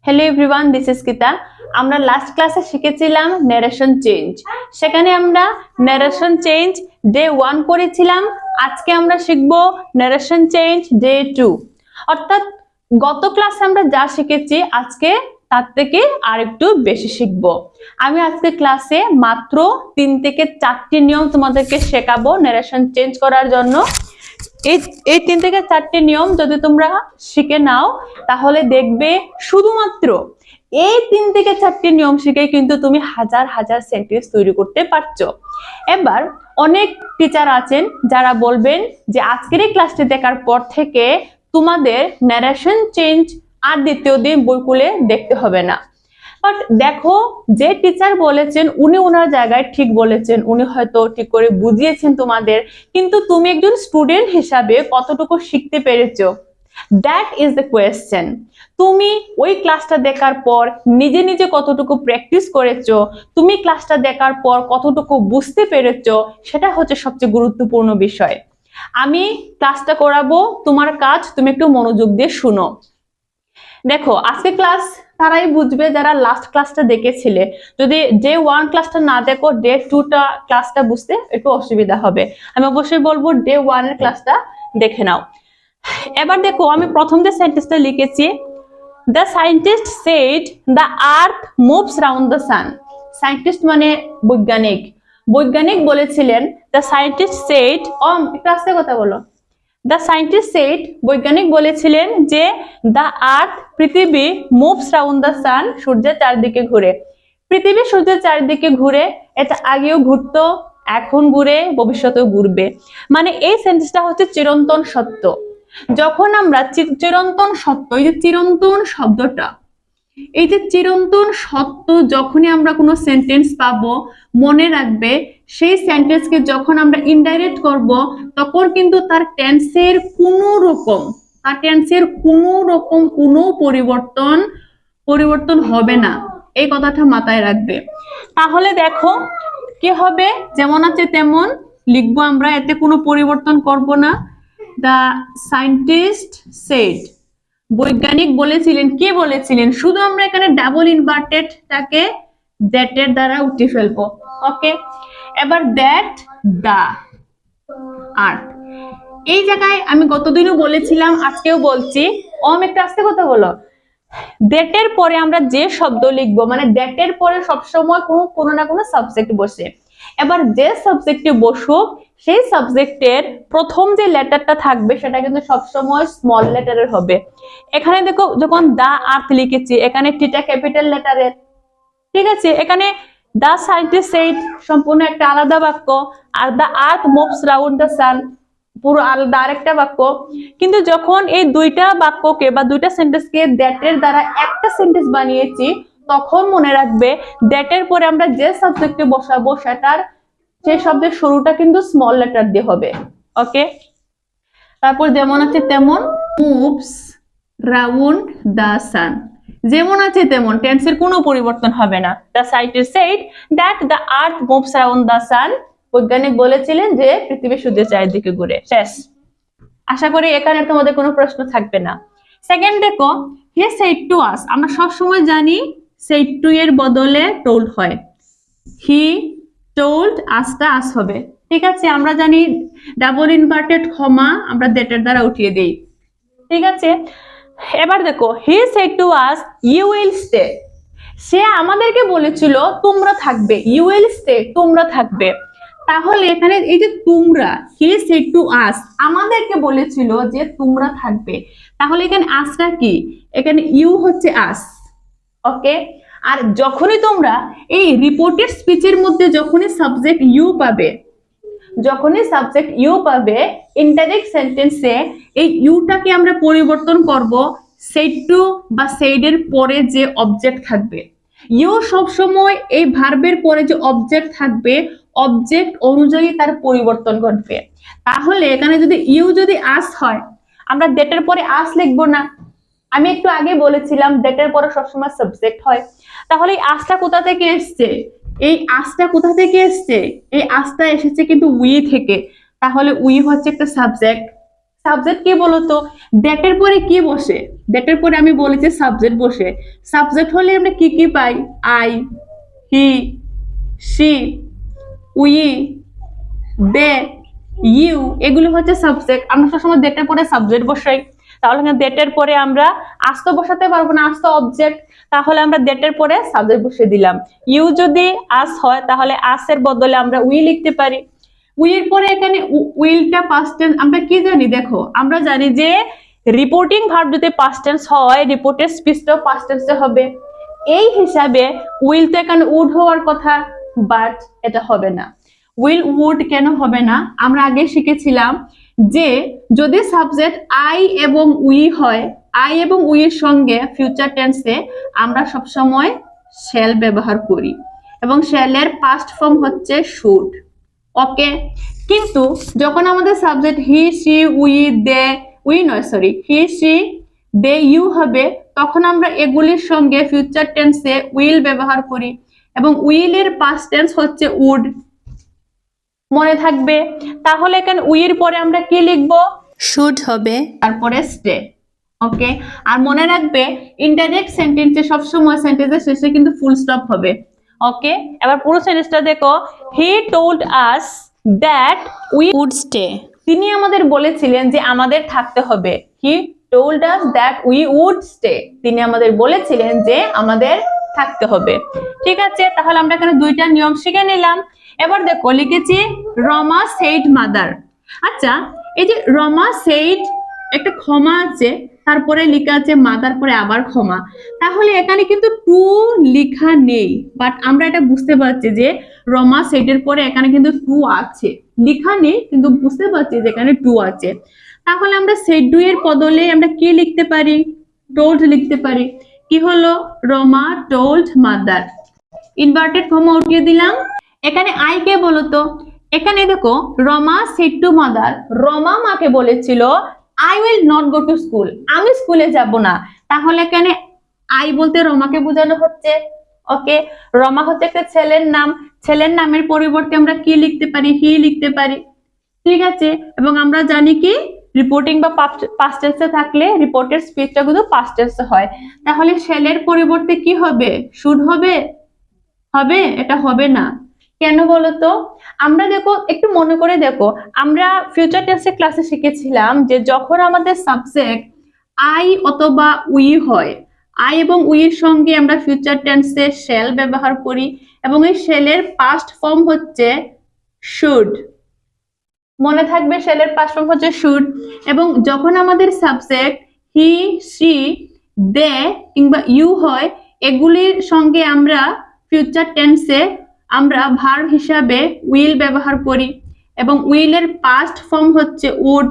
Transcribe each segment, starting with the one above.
Hello everyone, this is কিতা। আমরা last ক্লাসে শিখেছিলাম ন্যারেশন চেঞ্জ। সেখানে আমরা ন্যারেশন চেঞ্জ ডে 1 করেছিলাম। আজকে আমরা শিখব ন্যারেশন চেঞ্জ ডে 2। অর্থাৎ গত ক্লাসে আমরা যা শিখেছি আজকে তার থেকে আরেকটু বেশি শিখব। আমি আজকে ক্লাসে মাত্র 3 থেকে 4টি নিয়ম তোমাদেরকে শেখাবো ন্যারেশন চেঞ্জ করার জন্য। এই 3 থেকে 4টি নিয়ম যদি তোমরা শিখে নাও তাহলে দেখবে শুধুমাত্র এই 3 থেকে 4টি নিয়ম শিখে কিন্তু তুমি হাজার হাজার সেন্টেন্স তৈরি করতে পারছো। এবার অনেক টিচার আছেন যারা বলবেন যে আজকের এই ক্লাসটি দেখার পর থেকে তোমাদের ন্যারেশন চেঞ্জ আর দ্বিতীয় দিন বই খুলে দেখতে হবে না। বাট দেখো, যে টিচার বলেছেন উনি ওনার জায়গায় ঠিক বলেছেন, উনি হয়তো ঠিক করে বুঝিয়েছেন তোমাদের, কিন্তু তুমি একজন স্টুডেন্ট হিসাবে কতটুকু শিখতে পেরেছো, দ্যাট ইজ দ্য কোয়েশ্চেন। তুমি ওই ক্লাসটা দেখার পর নিজে নিজে কতটুকু প্র্যাকটিস করেছো, তুমি ক্লাসটা দেখার পর কতটুকু বুঝতে পেরেছো, সেটা হচ্ছে সবচেয়ে গুরুত্বপূর্ণ বিষয়। আমি ক্লাসটা করাবো, তোমার কাজ তুমি একটু মনোযোগ দিয়ে শুনো। দেখো, আজকে ক্লাস তারাই বুঝবে যারা লাস্ট ক্লাসটা দেখেছিলে। যদি ডে 1 ক্লাসটা না দেখো, ডে 2টা ক্লাসটা বুঝতে একটু অসুবিধা হবে। আমি অবশ্যই বলবো ডে 1 এর ক্লাসটা দেখে নাও। এবার দেখো, আমি প্রথম যে সেন্টেন্সটা লিখেছি, the scientist said the earth moves round the San. Scientist মানে বৈজ্ঞানিক। বৈজ্ঞানিক বলেছিলেন, দ্য সায়েন্টিস্ট সেড, একটু আস্তে কথা বলো। দ্য সায়েন্টিস্ট সেড, বৈজ্ঞানিক বলেছিলেন যে দ্য আর্থ, পৃথিবী, মুভস রাউন্ড দ্য সান, সূর্যের চারদিকে ঘুরে। পৃথিবী সূর্যের চারদিকে ঘুরে, এটা আগেও ঘুরতো, এখন ঘুরে, ভবিষ্যতেও ঘুরবে। মানে এই সেন্টেন্সটা হচ্ছে চিরন্তন সত্য। যখন আমরা চিরন্তন সত্য, এই যে চিরন্তন শব্দটা, এই যে চিরন্তন সত্য, যখনই আমরা কোনো সেন্টেন্স পাবো, মনে রাখবে সেই সেন্টেন্সকে যখন আমরা ইনডাইরেক্ট করব তখন কিন্তু তার টেন্সের কোনো রকম কোনো পরিবর্তন হবে না। এই কথাটা মাথায় রাখবে। তাহলে দেখো কি হবে, যেমন আছে তেমন লিখবো আমরা, এতে কোনো পরিবর্তন করব না। দ্য সায়েন্টিস্ট সেড, বৈজ্ঞানিক বলেছিলেন, কে বলেছিলেন, শুধু আমরা এখানে ডাবল ইনভার্টেডটাকে দ্যাট এর দ্বারা উঠিয়ে ফেলবো। ওকে, এবার দ্যাট দা আর্থ, এই জায়গায় আমি গতদিনও বলেছিলাম, আজকেও বলছি, একটু আস্তে কথা বলো। দ্যাট এর পরে আমরা যে শব্দ লিখবো, মানে দ্যাট এর পরে সবসময় কোনো না কোনো সাবজেক্ট বসে। এবার যে সাবজেক্টে বসুক সেই সাবজেক্টের প্রথম যে লেটারটা থাকবে সেটা কিন্তু সবসময় স্মল লেটারের হবে। এখানে দেখো, যখন দা আর্থ লিখেছি, এখানে টিটা ক্যাপিটাল লেটারের, ঠিক আছে। এখানে দা সায়েন্টিস্ট সেড সম্পূর্ণ একটা আলাদা বাক্য, আর the earth moves round the sun পুরো আলাদা আরেকটা বাক্য। কিন্তু যখন এই দুইটা বাক্যকে বা দুইটা সেন্টেন্সকে দ্যাট এর দ্বারা একটা সেন্টেন্স বানিয়েছি, তখন মনে রাখবে দ্যাট এর পরে আমরা যে সাবজেক্টে বসাবো সেই শব্দের শুরুটা কিন্তু স্মল লেটার দিয়ে হবে। ওকে, তারপর যেমন আছে তেমন, মুভস রাউন্ড দ্য সান, যেমন আছে তেমন, টেন্সের কোনো পরিবর্তন হবে না। The scientist said that the earth moves round the সান, বৈজ্ঞানিক বলেছিলেন যে পৃথিবী সূর্যের চারিদিকে ঘুরে। শেষ। আশা করি এখানে তোমাদের কোনো প্রশ্ন থাকবে না। সেকেন্ড দেখো, হি সেড টু আস, আমরা সবসময় জানি সেড টু এর বদলে টোল্ড হয়। হি টোল্ড, আসটা আস হবে, ঠিক আছে। আমরা জানি ডাবল ইনভার্টেড কমা আমরা দ্যাট এর দ্বারা উঠিয়ে দেই, ঠিক আছে। এবার দেখো, he said to us you will stay, সে আমাদেরকে বলেছিল তোমরা থাকবে। ইউ উইল স্টে, তোমরা থাকবে। তাহলে এখানে এই যে তোমরা, হি সেড টু আস, আমাদেরকে বলেছিল যে তোমরা থাকবে। তাহলে এখানে আসটা কি, এখানে ইউ হচ্ছে আস। ওকে, আর যখনই তোমরা এই রিপোর্টেড স্পিচের মধ্যে যখনই সাবজেক্ট ইউ পাবে, ইনডাইরেক্ট সেন্টেন্সে এই ইউটাকে আমরা পরিবর্তন করব সেড টু বা সেডের পরে যে অবজেক্ট থাকবে। ইউ সবসময় এই ভার্বের পরে যে অবজেক্ট থাকবে, অবজেক্ট অনুযায়ী তার পরিবর্তন ঘটবে। তাহলে এখানে যদি ইউ যদি আস হয়, আমরা দ্যাটের পরে আস লিখবো না। আমি একটু আগে বলেছিলাম দ্যাটের পরে সবসময় সাবজেক্ট হয়। তাহলে এই আসটা কোথা থেকে এসছে, এই আসটা এসেছে কিন্তু উই থেকে। তাহলে উই হচ্ছে একটা সাবজেক্ট, সাবজেক্ট কি বলতো, দ্যাট এর পরে কি বসে, দ্যাট এর পরে আমি বলেছি সাবজেক্ট বসে। সাবজেক্ট হলে আমরা কি কি পাই, I, he, she, we, they, you, এগুলো হচ্ছে সাবজেক্ট। আমরা সবসময় দ্যাট এর পরে সাবজেক্ট বসাই। তাহলে দ্যাট এর পরে আমরা আস তো বসাতে পারবো না, আস তো অবজেক্ট, তাহলে আমরা দ্যাট এর পরে সাবজেক্ট বসিয়ে দিলাম। ইউ যদি আস হয় তাহলে আস এর বদলে আমরা উই লিখতে পারি। উই এর পরে এখানে উইলটা পাস্ট টেন্স, আমরা কি জানি দেখো, আমরা জানি যে রিপোর্টিং ভার্ব যদি পাস্ট টেন্স হয় রিপোর্টেড স্পিচটাও পাস্ট টেন্সে হবে। এই হিসাবে উইল তো এখানে উড হওয়ার কথা, বাট এটা হবে না। উইল উড কেন হবে না, আমরা আগে শিখেছিলাম যে যদি সাবজেক্ট আই এবং উই হয়, আই এবং উই এর সঙ্গে ফিউচার টেন্সে আমরা সব সময় শ্যাল ব্যবহার করি এবং শ্যালের পাস্ট ফর্ম হচ্ছে শুড। ওকে, কিন্তু যখন আমাদের subject he, she, we, they, we নয় sorry, he, she, they, you হবে, তখন আমরা এগুলির সঙ্গে ফিউচার টেন্সে উইল ব্যবহার করি এবং উইল এর পাস্ট টেন্স হচ্ছে উড। মনে থাকবে? তাহলে এখানে উই এর পরে আমরা কি লিখবো, শুড হবে, তারপরে স্টে। ওকে, আর মনে রাখবে ইনডাইরেক্ট সেন্টেন্সে সবসময় সেন্টেন্সের শেষে কিন্তু ফুল স্টপ হবে। ওকে, এবার পুরো সেন্টেন্সটা দেখো, he told us that we would stay. তিনি আমাদের বলেছিলেন যে আমাদের থাকতে হবে। He told us that we would stay, তিনি আমাদের বলেছিলেন যে আমাদের থাকতে হবে। ঠিক আছে, তাহলে আমরা এখানে দুইটা নিয়ম শিখে নিলাম। এবার দেখো লিখেছি রমা সেইড মাদার। আচ্ছা, এই যে রমা সেইড একটা ক্ষমা আছে, তারপরে লেখা আছে মাদার পরে আবার ক্ষমা, তাহলে এখানে কিন্তু টু লেখা নেই, বাট আমরা এটা বুঝতে পারছি যে রমা সেটের পরে এখানে কিন্তু টু আছে, লেখা নেই কিন্তু বুঝতে পারছি যে এখানে টু আছে। তাহলে আমরা সেট ডু এর বদলে আমরা কি লিখতে পারি, টোল্ড লিখতে পারি। কি হলো, Rama told mother, inverted comma উঠিয়ে দিলাম। এখানে আই কে বলো তো, এখানে দেখো Rama said to mother, Rama মাকে বলেছিল I will not go to school, আমি স্কুলে যাব না, তাহলে এখানে আই বলতে রমাকে বোঝানো হচ্ছে। ওকে, রমা হচ্ছে একটা ছেলের নাম, ছেলের নামের পরিবর্তে আমরা কি লিখতে পারি, হি লিখতে পারি। ঠিক আছে, এবং আমরা জানি কি রিপোর্টিং বা পাস্ট টেন্সে থাকলে রিপোর্টের স্পিচটা কিন্তু পাস্ট টেন্সে হয়, তাহলে শেলের পরিবর্তে কি হবে, শুড হবে, হবে? এটা হবে না। কেন বলতো, আমরা দেখো একটু মনে করে দেখো, আমরা ফিউচার টেন্সের ক্লাসে শিখেছিলাম যে যখন আমাদের সাবজেক্ট আই অথবা উই হয়, আই এবং উই এর সঙ্গে আমরা ফিউচার টেন্সে শ্যাল ব্যবহার করি এবং এই শ্যালের পাস্ট ফর্ম হচ্ছে শুড। মনে থাকবে শ্যালের পাস্ট ফর্ম হচ্ছে শুড। এবং যখন আমাদের সাবজেক্ট হি, সি, দে কিংবা ইউ হয়, এগুলির সঙ্গে আমরা ফিউচার টেন্সে আমরা ভার্ব হিসাবে উইল ব্যবহার করি এবং উইলের পাস্ট ফর্ম হচ্ছে উড।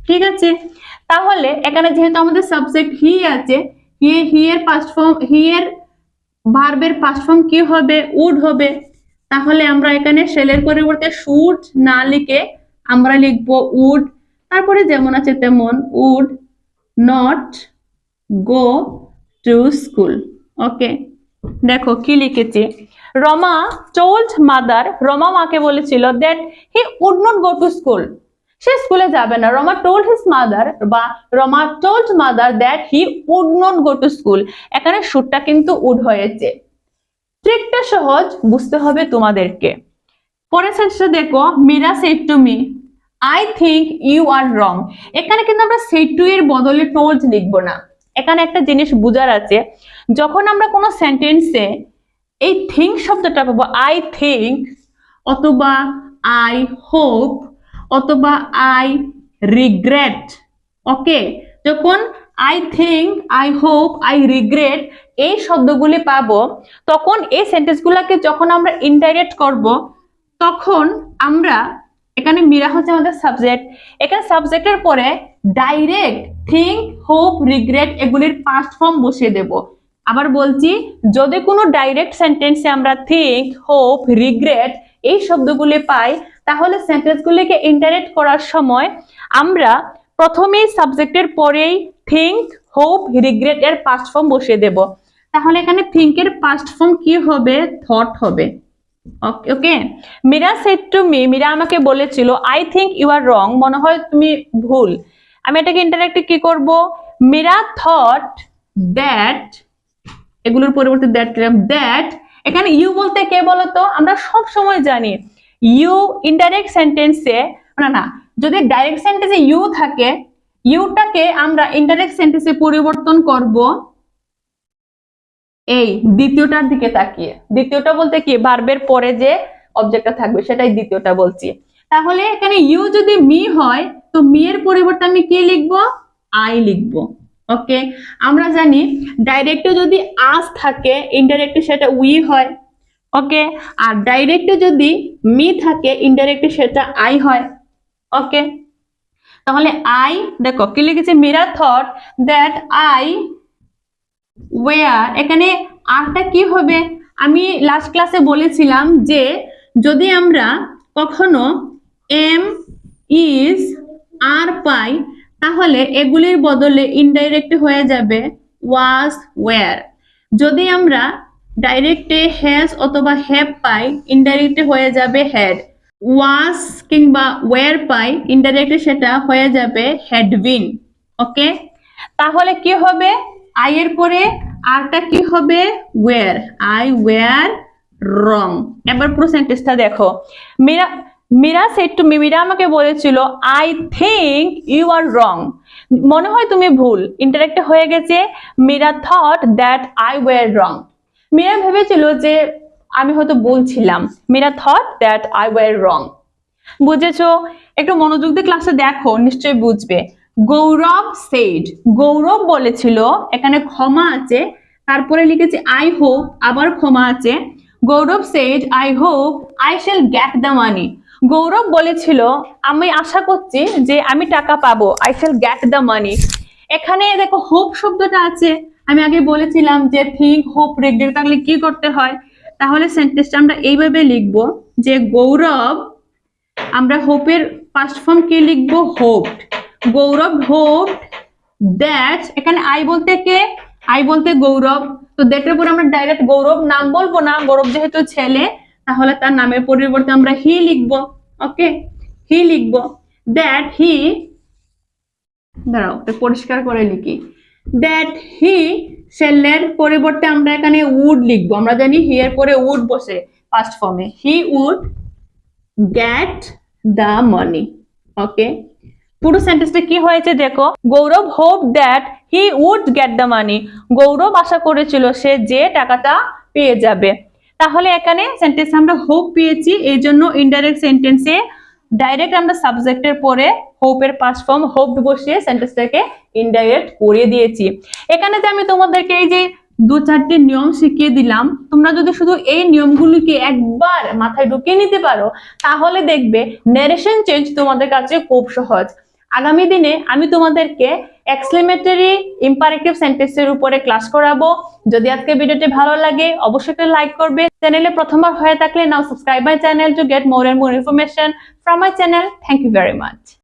ঠিক আছে, তাহলে এখানে যেহেতু আমাদের সাবজেক্ট হি আছে, হি এর পাস্ট ফর্ম, হি এর ভার্বের পাস্ট ফর্ম কি হবে, উড হবে। তাহলে আমরা এখানে শেলের পরিবর্তে শুড না লিখে আমরা লিখবো উড, তারপরে যেমন আছে তেমন, would not go to school. Okay, দেখো কি লিখেছি, রমা টোল্ড মাদার, রমা মাকে বলেছিল that he would not go to school, সে স্কুলে যাবে না। রমা টোল্ড হিজ মাদার বা Rama told mother that he would not go to school, এখানে শুডটা কিন্তু উড হয়েছে। ট্রিকটা সহজ, বুঝতে হবে তোমাদেরকে। পরের সেন্টেন্সটা দেখো, Meera said to me I think you are wrong. এখানে কিন্তু আমরা সেড টু এর বদলে টোল্ড লিখবো না। এখানে একটা জিনিস বুঝার আছে, যখন আমরা কোনো সেন্টেন্সে এই থিঙ্ক শব্দটা পাবো, আই থিঙ্ক অথবা আই হোপ অথবা আই রিগ্রেট। ওকে, যখন I think, I hope, I regret এই শব্দগুলি পাবো, তখন এই সেন্টেন্সগুলোকে যখন আমরা ইনডাইরেক্ট করব, তখন আমরা এখানে মীরা হচ্ছে আমাদের সাবজেক্ট, এখানে সাবজেক্টের পরে ডাইরেক্ট থিঙ্ক, হোপ, রিগ্রেট এগুলির পাস্ট ফর্ম বসিয়ে দেব। আবার বলছি, যদি কোনো ডাইরেক্ট সেন্টেন্সে আমরা থিঙ্ক, হোপ, রিগ্রেট এই শব্দগুলি পাই, তাহলে সেন্টেন্সগুলিকে ইনডাইরেক্ট করার সময় আমরা প্রথমেই সাবজেক্টের পরেই থিঙ্ক, হোপ, রিগ্রেট এর পাস্ট ফর্ম বসিয়ে দেব। তাহলে এখানে থিঙ্ক এর পাস্ট ফর্ম কি হবে, থট হবে। Okay, Meera said to me, Meera আমাকে বলেছিল I think you are wrong, মনে হয় তুমি ভুল। আমি এটাকে ইনডাইরেক্টলি কি করব, মীরা থট দ্যাট, এগুলোর পরিবর্তে দ্যাট দিলাম, দ্যাট এখানে ইউ বলতে কে বলতো, আমরা সব সময় জানি ইউ ইনডাইরেক্ট সেন্টেন্সে না, যদি ডাইরেক্ট সেন্টেন্সে ইউ থাকে, ইউটাকে আমরা ইনডাইরেক্ট সেন্টেন্সে পরিবর্তন করব এই দ্বিতীয়টার দিকে তাকিয়ে। দ্বিতীয়টা বলতে কি, ভার্বের পরে যে অবজেক্টটা থাকবে সেটাই দ্বিতীয়টা বলছি। তাহলে এখানে ইউ যদি মি হয়, তো মি এর পরিবর্তে আমি কি লিখবো, আই লিখবো। ওকে, আমরা জানি ডাইরেক্টে যদি আস থাকে, ইনডাইরেক্টে সেটা উই হয়। ওকে, আর ডাইরেক্টে যদি মি থাকে, ইনডাইরেক্টে সেটা আই হয়। ওকে, তাহলে আই দেখো কি লিখেছে, Meera thought that I were, এখানে আরটা কি হবে, আমি লাস্ট ক্লাসে বলেছিলাম যে যদি আমরা কখনো এম ইজ আর পাই, তাহলে এগুলির বদলে ইনডাইরেক্ট হয়ে যাবে ওয়াজ ওয়্যার। যদি আমরা ডাইরেক্টে হ্যাজ অথবা হ্যাভ পাই, ইনডাইরেক্টে হয়ে যাবে হ্যাড। ওয়াজ কিংবা ওয়্যার পাই, ইনডাইরেক্টে সেটা হয়ে যাবে হ্যাড বিন। ওকে, তাহলে কি হবে, আই এর পরে আরটা কি হবে, ওয়্যার, আই ওয়্যার রং। এবার পুরো সেন্টেন্সটা দেখো, Meera said to me, Meera আমাকে বলেছিল I think you are wrong, মনে হয় তুমি ভুল, ইনডাইরেক্ট হয়ে গেছে Meera thought that I were wrong. Meera ভেবেছিল যে আমি হয়তো ভুল ছিলাম, Meera thought that I were wrong. বুঝেছো? একটু মনোযোগ দিয়ে ক্লাসে দেখো, নিশ্চয়ই বুঝবে। গৌরব সেড, গৌরব বলেছিল, এখানে ক্ষমা আছে, তারপরে লিখেছি আই হোপ, আবার ক্ষমা আছে। Gaurav said I hope I shall get the money, Gaurav বলেছিল আমি আশা করছি যে আমি টাকা পাবো, I shall get the money. এখানে দেখো হোপ শব্দটা আছে, আমি আগে বলেছিলাম যে থিঙ্ক হোপ রেড, তাহলে কি করতে হয়, তাহলে সেন্টেন্সটা আমরা এইভাবে লিখবো যে গৌরব, আমরা হোপের ফার্স্ট ফর্ম কি লিখবো, হোপড। গৌরব হোপড দ্যাট, এখানে আই বলতে কে, আই বলতে গৌরব, তো দ্যাটের উপর আমরা ডাইরেক্ট গৌরব নাম বলবো না, গৌরব যেহেতু ছেলে, তাহলে তার নামের পরিবর্তে আমরা হি লিখবো। ওকে, হি লিখবো, দ্যাট হি, দাঁড়াও পরিষ্কার করে লিখি, দ্যাট হি শেলের পরিবর্তে আমরা এখানে উড লিখবো। আমরা জানি হি এর পরে উড বসে ফার্স্ট ফর্মে, he would get the money. Okay, পুরো সেন্টেন্সটা কি হয়েছে দেখো, Gaurav hope that he would get the money, Gaurav আশা করেছিল সে যে টাকাটা পেয়ে যাবে। তাহলে এখানে সেন্টেন্স আমরা হোপ পেয়েছি, এই জন্য ইনডাইরেক্ট সেন্টেন্সে ডাইরেক্ট আমরা সাবজেক্টের পরে হোপের পাস্ট ফর্ম হোপড বসিয়ে সেন্টেন্সটাকে ইনডাইরেক্ট করে দিয়েছি। এখানে যে আমি তোমাদেরকে এই যে 2-4টি নিয়ম শিখিয়ে দিলাম, তোমরা যদি শুধু এই নিয়মগুলিকে একবার মাথায় ঢুকিয়ে নিতে পারো, তাহলে দেখবে ন্যারেশন চেঞ্জ তোমাদের কাছে খুব সহজ। আগামী দিনে আমি তোমাদেরকে এক্সক্লেমেটরি ইম্পারেটিভ সেন্টেন্সের উপরে ক্লাস করাবো। যদি আজকে ভিডিওটি ভালো লাগে অবশ্যই একটা লাইক করবে। চ্যানেলে প্রথমবার হয়ে থাকলে now subscribe my channel to get more and more information from my channel. Thank you very much.